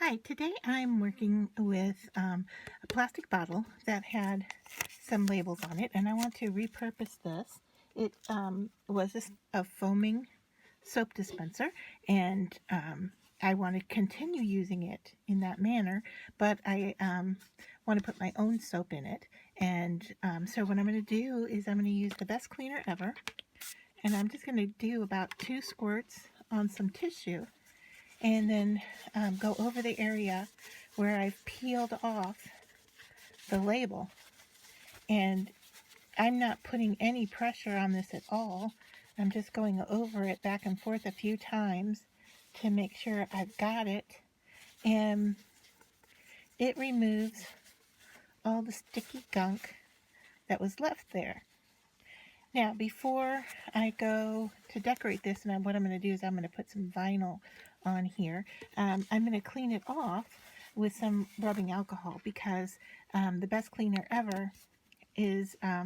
Hi, today I'm working with a plastic bottle that had some labels on it, and I want to repurpose this. It was a foaming soap dispenser, and I want to continue using it in that manner, but I want to put my own soap in it. And so what I'm going to do is I'm going to use the best cleaner ever, and I'm just going to do about 2 squirts on some tissue and then go over the area where I've peeled off the label. And I'm not putting any pressure on this at all. I'm just going over it back and forth a few times to make sure I've got it. And it removes all the sticky gunk that was left there. Now, before I go to decorate this, and what I'm going to do is I'm going to put some vinyl on here. I'm going to clean it off with some rubbing alcohol because the best cleaner ever is a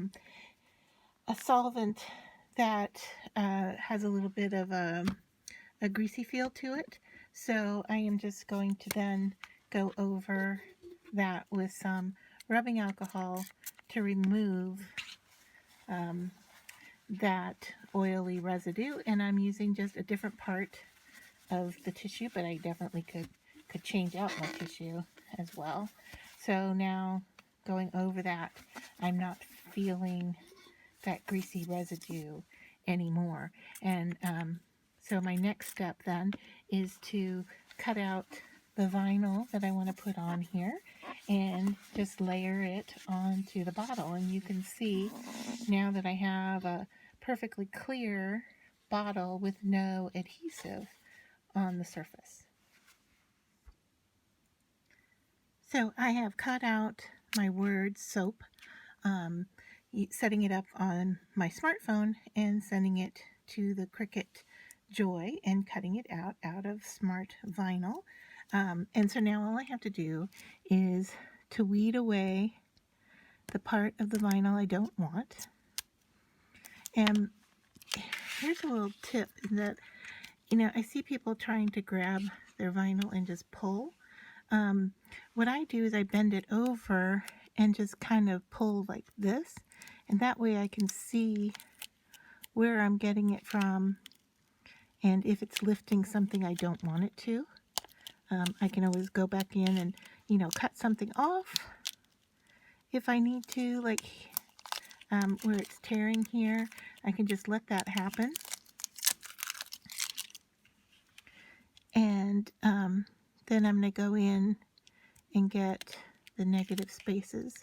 solvent that has a little bit of a greasy feel to it. So I am just going to then go over that with some rubbing alcohol to remove that oily residue, and I'm using just a different part of the tissue, but I definitely could change out my tissue as well. So now going over that, I'm not feeling that greasy residue anymore. And so my next step then is to cut out the vinyl that I want to put on here and just layer it onto the bottle. And you can see now that I have a perfectly clear bottle with no adhesive on the surface. So I have cut out my word soap, setting it up on my smartphone and sending it to the Cricut Joy and cutting it out of smart vinyl. And so now all I have to do is to weed away the part of the vinyl I don't want. And here's a little tip that, I see people trying to grab their vinyl and just pull. What I do is I bend it over and just kind of pull like this, and that way I can see where I'm getting it from, and if it's lifting something I don't want it to. I can always go back in and, cut something off if I need to, like where it's tearing here. I can just let that happen. And then I'm going to go in and get the negative spaces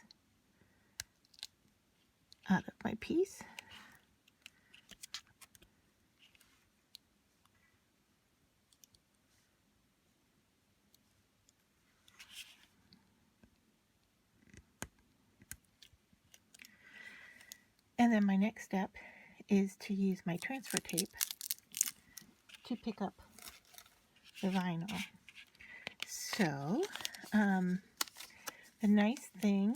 out of my piece. And then my next step is to use my transfer tape to pick up the vinyl. So, the nice thing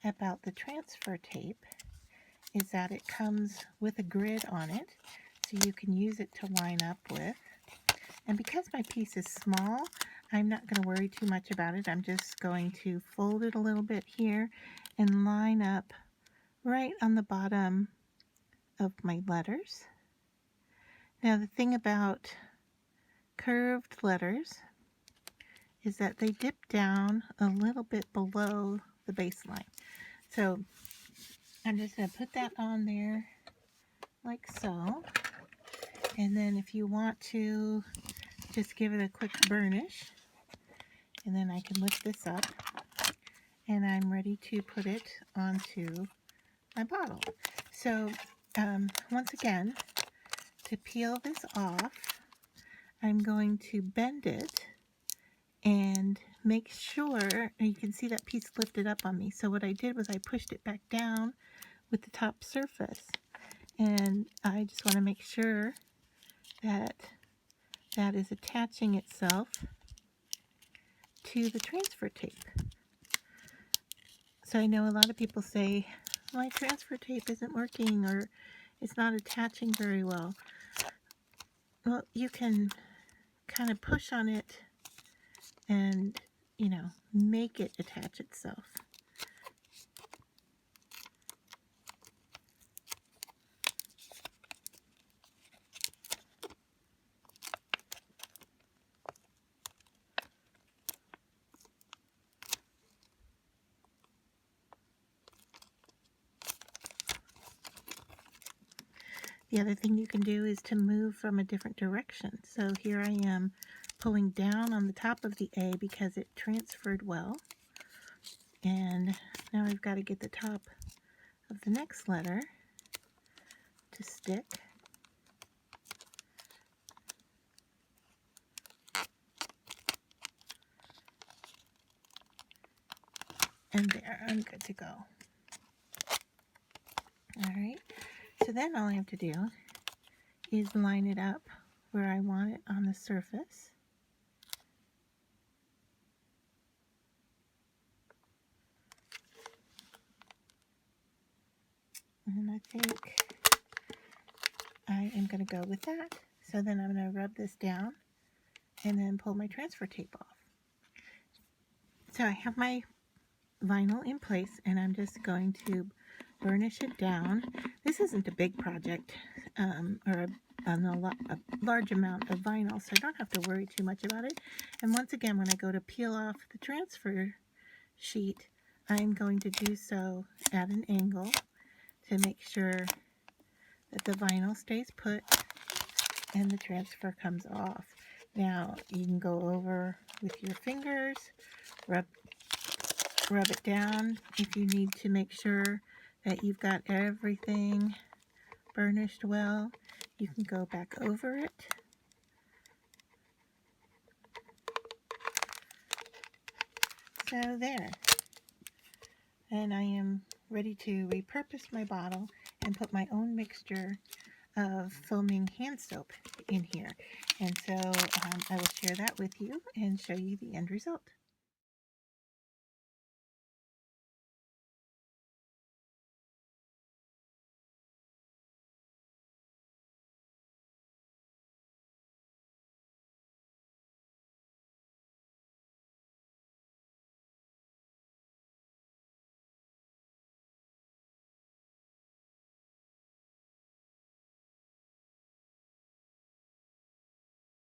about the transfer tape is that it comes with a grid on it, so you can use it to line up with. And because my piece is small, I'm not going to worry too much about it. I'm just going to fold it a little bit here and line up right on the bottom of my letters. Now the thing about curved letters is that they dip down a little bit below the baseline. So I'm just going to put that on there like so. And then if you want to just give it a quick burnish, and then I can lift this up and I'm ready to put it onto my bottle. So once again, to peel this off, I'm going to bend it and make sure, and you can see that piece lifted up on me. So what I did was I pushed it back down with the top surface, and I just want to make sure that that is attaching itself to the transfer tape. So I know a lot of people say, my transfer tape isn't working, or it's not attaching very well. Well, you can kind of push on it and, you know, make it attach itself. The other thing you can do is to move from a different direction. So here I am pulling down on the top of the A because it transferred well. And now I've got to get the top of the next letter to stick. And there, I'm good to go. Alright, so then all I have to do is line it up where I want it on the surface. And I think I am going to go with that. So then I'm going to rub this down and then pull my transfer tape off. So I have my vinyl in place and I'm just going to burnish it down. This isn't a big project or a large amount of vinyl, so I don't have to worry too much about it. And once again, when I go to peel off the transfer sheet, I'm going to do so at an angle to make sure that the vinyl stays put and the transfer comes off. Now you can go over with your fingers, rub it down if you need to make sure that you've got everything burnished well. You can go back over it. So there. And I am ready to repurpose my bottle and put my own mixture of foaming hand soap in here. And so I will share that with you and show you the end result.